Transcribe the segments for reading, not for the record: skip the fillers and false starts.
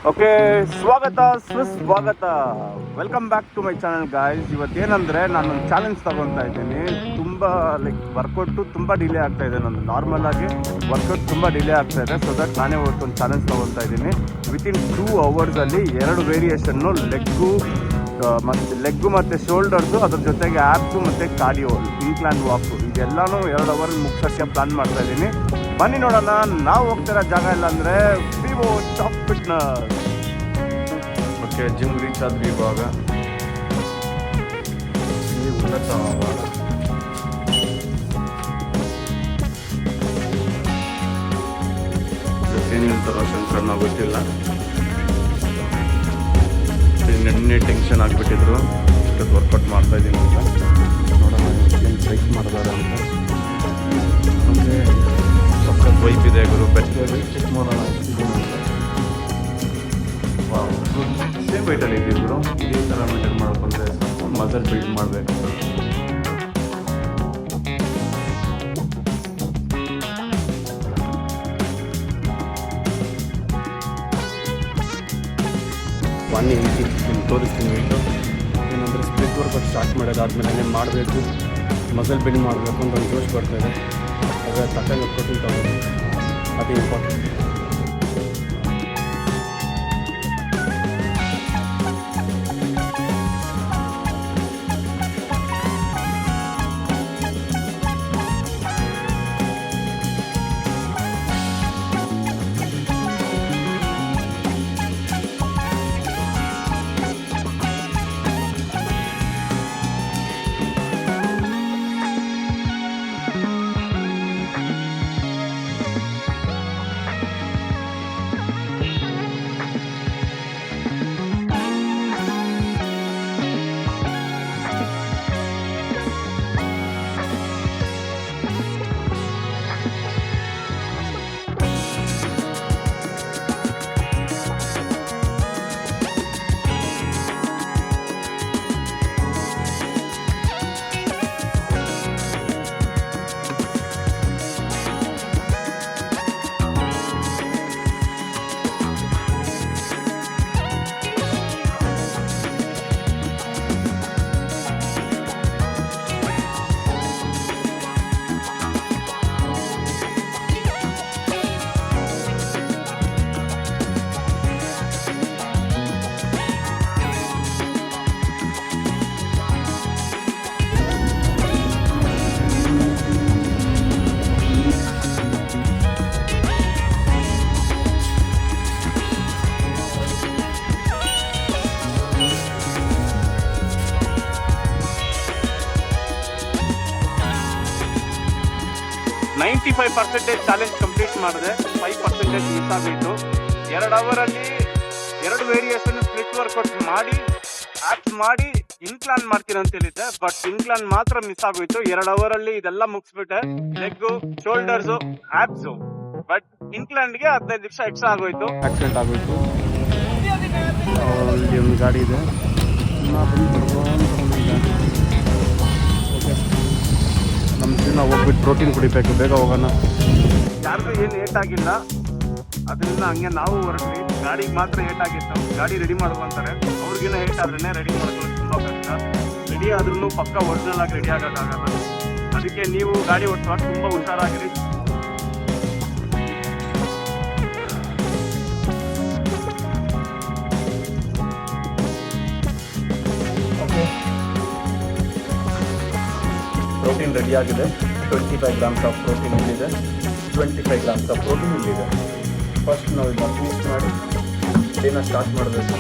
Okay, ಸ್ವಾಗತ ಸುಸ್ವಾಗತ. Welcome back to my channel guys. ಇವತ್ತೇನಂದರೆ ನಾನೊಂದು ಚಾಲೆಂಜ್ ತೊಗೊತಾ ಇದ್ದೀನಿ. ತುಂಬ ವರ್ಕೌಟು ತುಂಬ ಡಿಲೇ ಆಗ್ತಾ ಇದೆ. ನಂದು ನಾರ್ಮಲ್ ಆಗಿ ವರ್ಕೌಟ್ ತುಂಬ ಡಿಲೇ ಆಗ್ತಾ ಇದೆ. ಸೊ ದಟ್ ನಾನೇ ಇವತ್ತೊಂದು ಚಾಲೆಂಜ್ ತೊಗೊತಾ ಇದ್ದೀನಿ. ವಿತಿನ್ 2 ಅವರ್ಸಲ್ಲಿ 2 ವೇರಿಯೇಷನ್ನು, ಲೆಗ್ಗು ಮತ್ತು ಶೋಲ್ಡರ್ಸು, ಅದ್ರ ಜೊತೆಗೆ ಆ್ಯಪ್ಸು ಮತ್ತು ಕಾರ್ಡಿಯೋ, ಇನ್ಕ್ಲೈನ್ ವಾಕು, ಇದೆಲ್ಲನೂ 2 ಅವರ್ ಮುಗಿಸೋಕ್ಕೆ ಪ್ಲ್ಯಾನ್ ಮಾಡ್ತಾ ಇದ್ದೀನಿ. ಬನ್ನಿ ನೋಡೋಣ. ನಾವು ಹೋಗ್ತಿರೋ ಜಾಗ ಇಲ್ಲ ಅಂದರೆ Vivo top fitness. Okay, gym reach ಆದ್ವಿ. ಇವಾಗ ಏನು ಹೇಳ್ತಾರೋ ಶಂಕರ್ ನಾವು ಗೊತ್ತಿಲ್ಲ. ನೆನ್ನೆ ಟೆನ್ಷನ್ ಆಗಿಬಿಟ್ಟಿದ್ರು ಇಷ್ಟೊತ್ತು ವರ್ಕೌಟ್ ಮಾಡ್ತಾ ಇದ್ದೀನಿ ಅಂತ. ನೋಡೋಣ ಏನು ಟ್ರೈಕ್ ಮಾಡಿದಾರೆ ಅಂತ. ಓಕೆ, ಸಖತ್ ವೈಪ್ ಇದೆ ಗುರು. ಬೆಟ್ಟೆ ಚೆಕ್ ಮಾಡೋಣ ಎಷ್ಟಿದ್ದೀನಿ ಅಂತ. ಸೇಮ್ ವೈಟಲ್ಲಿ ಇದ್ದೀವಿ ಗುರು. ಇದೇ ಥರ ಮೇಂಟೈನ್ ಮಾಡ್ಕೊಂಡ್ರೆ ಮಸಲ್ ಬಿಲ್ಡ್ ಮಾಡಬೇಕು. ಬನ್ನಿ ನಿಮ್ಗೆ ತೋರಿಸ್ತೀನಿ ವೆಯ್ಟು. ಏನಂದರೆ ಸ್ಪ್ಲಿಟ್ ವರ್ಕೌಟ್ ಸ್ಟಾರ್ಟ್ ಮಾಡೋದಾದ್ಮೇಲೆ ಏನೇನು ಮಾಡಬೇಕು, ಮಸಲ್ ಬಿಲ್ಡ್ ಮಾಡಬೇಕು ಅಂತ ಒಂದು ಜೋಶ್ ಬರ್ತಾಯಿದೆ. ಅದರ ತಕ್ಕಂಗೆ ಪ್ರೋಟೀನ್ ತಗೋಬೇಕು, ಅದೇ ಇಂಪಾರ್ಟೆಂಟ್. ನೈಂಟಿ 95% ಚಾಲೆಂಜ್ ಕಂಪ್ಲೀಟ್ ಮಾಡಿದೆ. 5% ಮಿಸ್ ಆಗಿತ್ತು. 2 ಅವರಲ್ಲಿ 2 ವೇರಿಯೇಷನ್ ಸ್ಪ್ಲಿಟ್ ವರ್ಕೌಟ್ ಮಾಡಿ ಆ್ಯಪ್ಸ್ ಮಾಡಿ ಇನ್ಕ್ಲಾನ್ ಮಾಡ್ತೀನಿ ಅಂತ ಹೇಳಿದ್ದೆ. ಬಟ್ ಇನ್ಕ್ಲಾನ್ ಮಾತ್ರ ಮಿಸ್ ಆಗೋಯ್ತು. 2 ಅವರಲ್ಲಿ ಇದೆಲ್ಲ ಮುಗಿಸ್ಬಿಟ್ಟೆ, ಲೆಗ್ಗು, ಶೋಲ್ಡರ್ಸು, ಆ್ಯಪ್ಸು. ಬಟ್ ಇನ್ಕ್ಲಾನ್ಗೆ 15 ನಿಮಿಷ ಎಕ್ಸ್ಟ್ರಾ ಆಗೋಯ್ತು. ಆಕ್ಸಿಡೆಂಟ್ ಆಗೋಯ್ತು. ಅಲ್ಲಿ ಒಂದು ಗಾಡಿ ಇದೆ. ನಮ್ಮ ಜೀವನ ಹೋಗ್ಬಿಟ್ಟು ಪ್ರೋಟೀನ್ ಕುಡಿಬೇಕು. ಬೇಗ ಹೋಗೋಣ. ಯಾರಿಗೂ ಏನು ಏಟಾಗಿಲ್ಲ, ಅದರಿಂದ ಹಂಗೆ ನಾವು ಹೊರಟ್ವಿ. ಗಾಡಿಗೆ ಮಾತ್ರ ಏಟಾಗಿತ್ತು. ಗಾಡಿ ರೆಡಿ ಮಾಡ್ಕೊಂತಾರೆ. ಅವ್ರಿಗೇನೋ ಏಟಾದ್ರೇ ರೆಡಿ ಮಾಡ್ಕೊಳ್ಳೋದು ತುಂಬ ಕಷ್ಟ. ರೆಡಿ ಆದ್ರೂ ಪಕ್ಕ ಒರಿಜಿನಲ್ ಆಗಿ ರೆಡಿ ಆಗೋಕ್ಕಾಗಲ್ಲ. ಅದಕ್ಕೆ ನೀವು ಗಾಡಿ ಓಡಿಸುವಾಗ ತುಂಬ ಹುಷಾರಾಗಿರಿ. ಪ್ರೋಟೀನ್ ರೆಡಿ ಆಗಿದೆ. 25 ಗ್ರಾಮ್ಸ್ ಆಫ್ ಪ್ರೋಟೀನ್ ಇಲ್ಲಿದೆ, 25 ಗ್ರಾಮ್ಸ್ ಆಫ್ ಪ್ರೋಟೀನ್ ಇಲ್ಲಿದೆ. ಫಸ್ಟ್ ನಾವು ಇದನ್ನ ಫಿನಿಶ್ ಮಾಡಿ ಡೇನ ಸ್ಟಾರ್ಟ್ ಮಾಡಬೇಕು.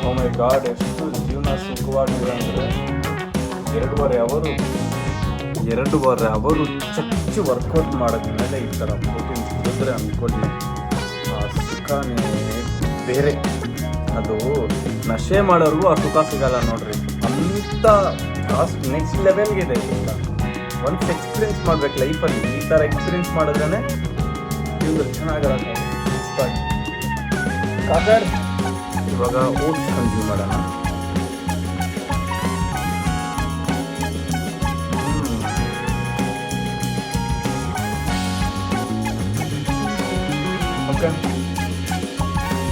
ಓ ಮೈ ಗಾಡ್, ಎಷ್ಟು ಜೀವನ ಸುಖವಾಗಿದೆ ಅಂದರೆ 2.5 ಅವರು ಚಚ್ಚು ವರ್ಕೌಟ್ ಮಾಡಿದ್ಮೇಲೆ ಈ ಥರ ಪ್ರೋಟೀನ್ ಸಿಗಿದ್ರೆ ಅಂದ್ಕೊಳ್ಳಿ, ಆ ಸುಖನೇ ಬೇರೆ. ಅದು ನಶೆ ಮಾಡೋರ್ಗೂ ಆ ಸುಖ ಸಿಗಲ್ಲ ನೋಡ್ರಿ. ಅಂಥ ನೆಕ್ಸ್ಟ್ ಲೆವೆಲ್ಗಿದೆ. ಇಲ್ಲ ಒನ್ಸ್ ಎಕ್ಸ್ಪೀರಿಯನ್ಸ್ ಮಾಡ್ಬೇಕು ಲೈಫಲ್ಲಿ. ಈ ಥರ ಎಕ್ಸ್ಪೀರಿಯನ್ಸ್ ಮಾಡಿದ್ರೇ ಇವ್ರು ಚೆನ್ನಾಗಿರತ್ತೆ. ಕಾಕರ್ ಇವಾಗ ಓಟ್ಸ್ ಕನ್ಸ್ಯೂಮ್ ಮಾಡೋಣ. ಓಕೆ,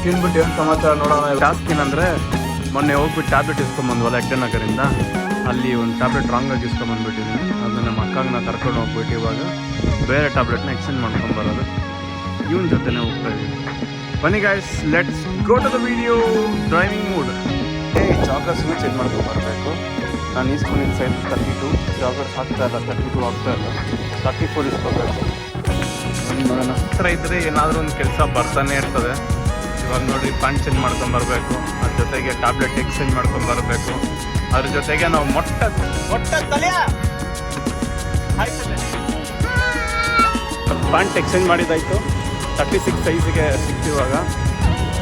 ತಿನ್ಬಿಟ್ಟು ಏನು ಸಮಾಚಾರ ನೋಡೋಣ. ಟಾಸ್ಕ್ ಏನಂದರೆ, ಮೊನ್ನೆ ಹೋಗ್ಬಿಟ್ಟು ಟ್ಯಾಬ್ಲೆಟ್ ಇಸ್ಕೊಂಬಂದ್ವಲ್ಲ ಎಕ್ಟನಗರಿಂದ, ಅಲ್ಲಿ ಒಂದು ಟ್ಯಾಬ್ಲೆಟ್ ರಾಂಗಾಗಿ ಇಸ್ಕೊಂಬಂದ್ಬಿಟ್ಟಿದ್ದೀನಿ. ಅದನ್ನ ನಮ್ಮ ಅಕ್ಕಂಗೆ ಕರ್ಕೊಂಡು ಹೋಗ್ಬಿಟ್ಟು ಇವಾಗ ಬೇರೆ ಟ್ಯಾಬ್ಲೆಟ್ನ ಎಕ್ಸ್ಚೇಂಜ್ ಮಾಡ್ಕೊಂಬರೋದು. ಇವನ ಜೊತೆನೇ ಹೋಗ್ತಾ ಇದ್ದೀನಿ. ಬನ್ನಿ guys, let's go to the video. Driving mood. ಜಾಗರ್ಸ್ನ ಚೇಂಜ್ ಮಾಡ್ಕೊಂಬರ್ಬೇಕು. ನಾನು ಈಸ್ಕೊಂಡಿದ್ದು ಸೈಜ್ 32, ಜಾಗರ್ಸ್ ಆಗ್ತಾ ಇಲ್ಲ, 32 ಆಗ್ತಾ ಇಲ್ಲ, 34 ಇಸ್ಕೋಬೇಕು. ನೋಡೋಣ, ಹತ್ರ ಇದ್ದರೆ ಏನಾದರೂ ಒಂದು ಕೆಲಸ ಬರ್ತಾನೆ ಇರ್ತದೆ. ಇವಾಗ ನೋಡಿ, ಪ್ಯಾಂಟ್ ಚೇಂಜ್ ಮಾಡ್ಕೊಂಬರ್ಬೇಕು, ಅದ್ರ ಜೊತೆಗೆ ಟ್ಯಾಬ್ಲೆಟ್ ಎಕ್ಸ್ಚೇಂಜ್ ಮಾಡ್ಕೊಂಬರ್ಬೇಕು, ಅದ್ರ ಜೊತೆಗೆ ನಾವು ಪ್ಯಾಂಟ್ ಎಕ್ಸ್ಚೇಂಜ್ ಮಾಡಿದ್ದಾಯಿತು. 36 ಸೈಜಿಗೆ ಸಿಕ್ತಿವಾಗ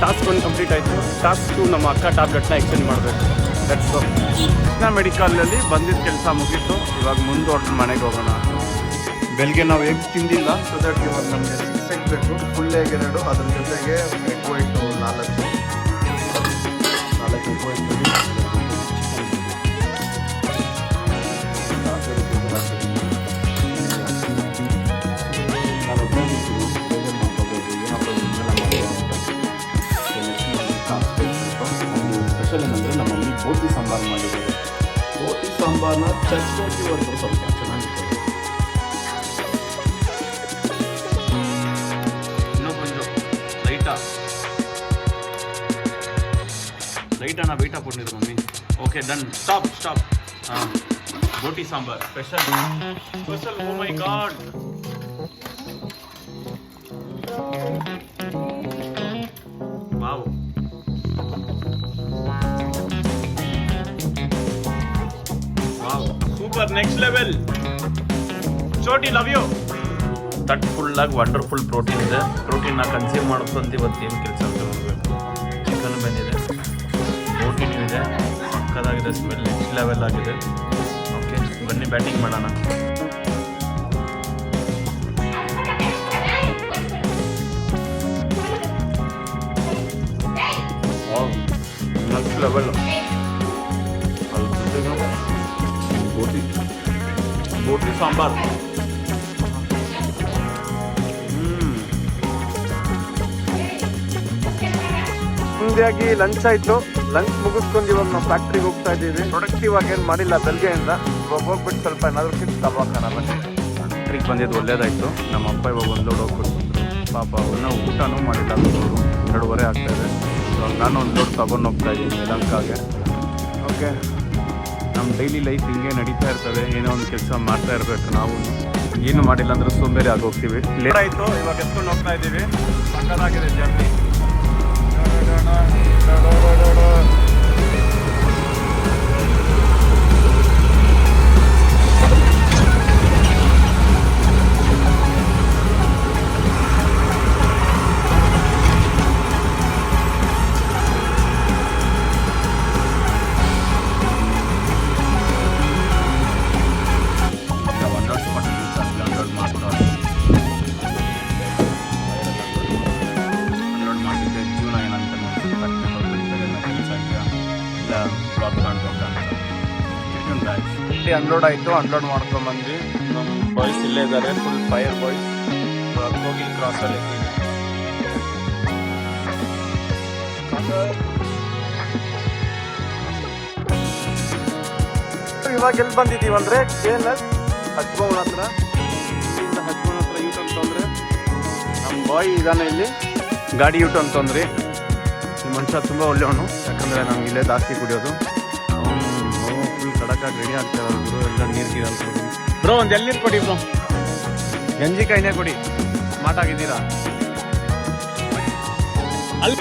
ಟಾಸ್ಕ್ 1 ಕಂಪ್ಲೀಟ್ ಆಯಿತು. ಟಾಸ್ಕ್ 2 ನಮ್ಮ ಅಕ್ಕ ಟ್ಯಾಬ್ಲೆಟ್ನ ಎಕ್ಸ್ಚೇಂಜ್ ಮಾಡಬೇಕು. That's all. ಕೃಷ್ಣ ಮೆಡಿಕಲಲ್ಲಿ ಬಂದಿದ್ದ ಕೆಲಸ ಮುಗೀತು. ಇವಾಗ ಮುಂದುವರೆದು ಮನೆಗೆ ಹೋಗೋಣ. ಬೆಳಗ್ಗೆ ನಾವು ಎಗ್ ತಿಂದಿಲ್ಲ, ಸೊ ದಟ್ ಇವಾಗ ನಮಗೆ 6 ಎಗ್ ಬೇಕು. ಫುಲ್ ಎಗ್ 2, ಅದ್ರ ಜೊತೆಗೆ egg white 4 egg white. Special ಏನಂದರೆ ನಮ್ಮ ಮಮ್ಮಿ ಬೋಟಿ ಸಾಂಬಾರು ಮಾಡಿದ್ದಾರೆ. ಬೋಟಿ ಸಾಂಬಾರನ್ನ ಚಚ್ಕೋಟಿ ಒಂದು ಸ್ವಲ್ಪ ಚೆನ್ನಾಗಿರ್ತದೆ. ಇನ್ನೊಂದು ಲೈಟನ್ನ ವೆಯ್ಟ್ ಹಾಕೊಂಡಿದ್ರು mummy. Okay, done. Stop. Boti sambar special. Oh my god. Wow. Super, next level. Choti, love you. ತಟ್ ಫುಲ್ಲಾಗಿ ವಂಡರ್ಫುಲ್ ಪ್ರೋಟೀನ್ ಇದೆ. ಪ್ರೋಟೀನ್ನ ಕನ್ಸ್ಯೂಮ್ ಮಾಡೋಕ್ಕಂತ ಇವತ್ತು ಏನು ಕೆಲಸ ಅಂತ ನೋಡಬೇಕು. ಚಿಕನ್ ಬಂದಿದೆ, ಪ್ರೋಟೀನ್ ಇದೆ, ಸಕ್ಕದಾಗಿದೆ, ಸ್ಮೆಲ್ ನೆಕ್ಸ್ಟ್ ಲೆವೆಲ್ ಆಗಿದೆ. ಓಕೆ, ಬನ್ನಿ ಬ್ಯಾಟಿಂಗ್ ಮಾಡೋಣ. Next level. ಬೋಟಿ ಸಾಂಬಾರ್. ಮುಂದೆಯಾಗಿ ಲಂಚ್ ಆಯಿತು. ಲಂಚ್ ಮುಗಿಸ್ಕೊಂಡು ಇವಾಗ ನಾವು ಫ್ಯಾಕ್ಟ್ರಿಗೆ ಹೋಗ್ತಾ ಇದ್ದೀವಿ. ಪ್ರೊಡಕ್ಟಿವ್ ಆಗಿ ಏನು ಮಾಡಿಲ್ಲ ಬೆಳಗ್ಗೆಯಿಂದ. ಇವಾಗ ಹೋಗ್ಬಿಟ್ಟು ಸ್ವಲ್ಪ ಏನಾದರೂ ಕಿಟ್ ತಗೋಣ. ಬನ್ನಿ. ಫ್ಯಾಕ್ಟ್ರಿಗೆ ಬಂದಿದ್ದು ಒಳ್ಳೇದಾಯಿತು. ನಮ್ಮ ಅಪ್ಪ ಇವಾಗ ಒಂದು ಲೋಡ್ ಹೋಗ್ಬಿಟ್ಟು ಪಾಪ ಅವನ್ನ ಊಟನೂ ಮಾಡಿಲ್ಲ. 2:30 ಆಗ್ತಾಯಿದೆ. ಇವಾಗ ನಾನು ಒಂದು ಲೋಡ್ ತಗೊಂಡು ಹೋಗ್ತಾ ಇದ್ದೀನಿ ಯಲಹಂಕಗೆ. ಓಕೆ, ನಮ್ಮ ಡೈಲಿ ಲೈಫ್ ಹಿಂಗೆ ನಡೀತಾ ಇರ್ತದೆ. ಏನೋ ಒಂದು ಕೆಲಸ ಮಾಡ್ತಾ ಇರಬೇಕು. ನಾವು ಏನು ಮಾಡಿಲ್ಲ ಅಂದ್ರೆ ಸೋಂಬೇರಿ ಆಗೋಗ್ತೀವಿ. ಲೇಟ್ ಆಯಿತು, ಇವಾಗ ಎತ್ಕೊಂಡು ಹೋಗ್ತಾ ಇದ್ದೀವಿ. ಸಕ್ಕತ್ತಾಗಿದೆ ಜರ್ನಿ. ಅನ್ಲೋಡ್ ಆಯಿತು. ಅನ್ಲೋಡ್ ಮಾಡ್ಕೊಂಡ್ಬಂದ್ವಿ. ನಮ್ಮ ಬಾಯ್ಸ್ ಇಲ್ಲೇ ಇದ್ದಾರೆ, ಫುಲ್ ಫೈರ್ ಬಾಯ್ಸ್. ಹೋಗಿ ಕ್ರಾಸಲ್ಲಿ ಇವಾಗ ಎಲ್ಲಿ ಬಂದಿದ್ದೀವಿ ಅಂದರೆ KNS ಹಜ್ಮೌನ್ ಹತ್ರ. ಹಜ್ಮೌನ್ ಹತ್ರ ಯೂಟ್ ಅಂತಂದರೆ ನಮ್ಮ ಬಾಯ್ ಇದ್ದಾನೆ ಇಲ್ಲಿ. ಗಾಡಿ ಯೂಟ್ ಅಂತಂದ್ರಿ. ಈ ಮನುಷ್ಯ ತುಂಬ ಒಳ್ಳೆಯವನು. ಯಾಕಂದರೆ ನಮ್ಗೆ ಇಲ್ಲೇ ಜಾಸ್ತಿ ಕುಡಿಯೋದು. ಫುಲ್ ಕಡಕಾಗಿ ರೆಡಿ ಆಗ್ತಾರೆ ಬ್ರೋ. ಎಲ್ಲ ನೀರು ಬ್ರೋ, ಒಂದು ಎಲ್ಲಿ ನೀರು ಕೊಡಿ ಬ್ರೋ. ಗಂಜಿಕಾಯಿನೇ ಕೊಡಿ. ಸ್ಮಾರ್ಟ್ ಆಗಿದ್ದೀರಾ? ಅಲ್ಲಿ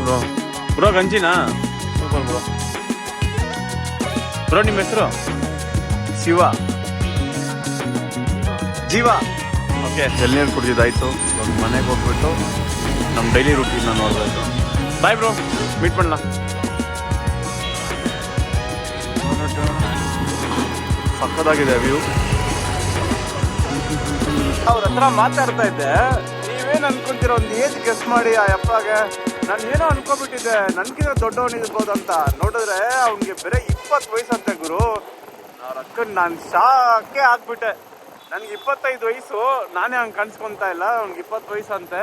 ಬ್ರೋ. ಬ್ರೋ ಗಂಜಿನಾ? Super bro. ಬ್ರೋ ನಿಮ್ಮ ಹೆಸರು? ಶಿವ, ಜೀವ. ಓಕೆ, ಎಳ್ನೀರು ಕುಡಿದಿದ್ದಾಯಿತು. ಇವಾಗ ಮನೆಗೆ ಹೋಗ್ಬಿಟ್ಟು ನಮ್ಮ ಡೈಲಿ ರೂಟೀನ್ನ ನೋಡಬೇಕು. ಬಾಯ್ ಬ್ರೋ, ಮೀಟ್ ಮಾಡಲ. ಸಕ್ಕದಾಗಿದೆ ವ್ಯೂ. ಅವ್ರ ಹತ್ರ ಮಾತಾಡ್ತಾ ಇದ್ದೆ. ನೀವೇನು ಅನ್ಕೊಂತೀರ, ಒಂದು ಏಜ್ ಗೆಸ್ ಮಾಡಿ ಆ ಅಪ್ಪಗೆ. ನಾನು ಏನೋ ಅನ್ಕೊಬಿಟ್ಟಿದ್ದೆ ನನ್ಗಿಂತ ದೊಡ್ಡವನಿರ್ಬೋದು ಅಂತ. ನೋಡಿದ್ರೆ ಅವ್ನಿಗೆ ಬೇರೆ 20 ವಯಸ್ಸಂತೆ ಗುರು. ಅವ್ರ ಅಕ್ಕನ್ ನಾನು ಶಾಕೆ ಆಗ್ಬಿಟ್ಟೆ. ನನ್ಗೆ 25 ವಯಸ್ಸು, ನಾನೇ ಹಂಗೆ ಕನ್ಸ್ಕೊಂತ ಇಲ್ಲ, ಅವ್ನಿಗೆ 20 ವಯಸ್ಸಂತೆ.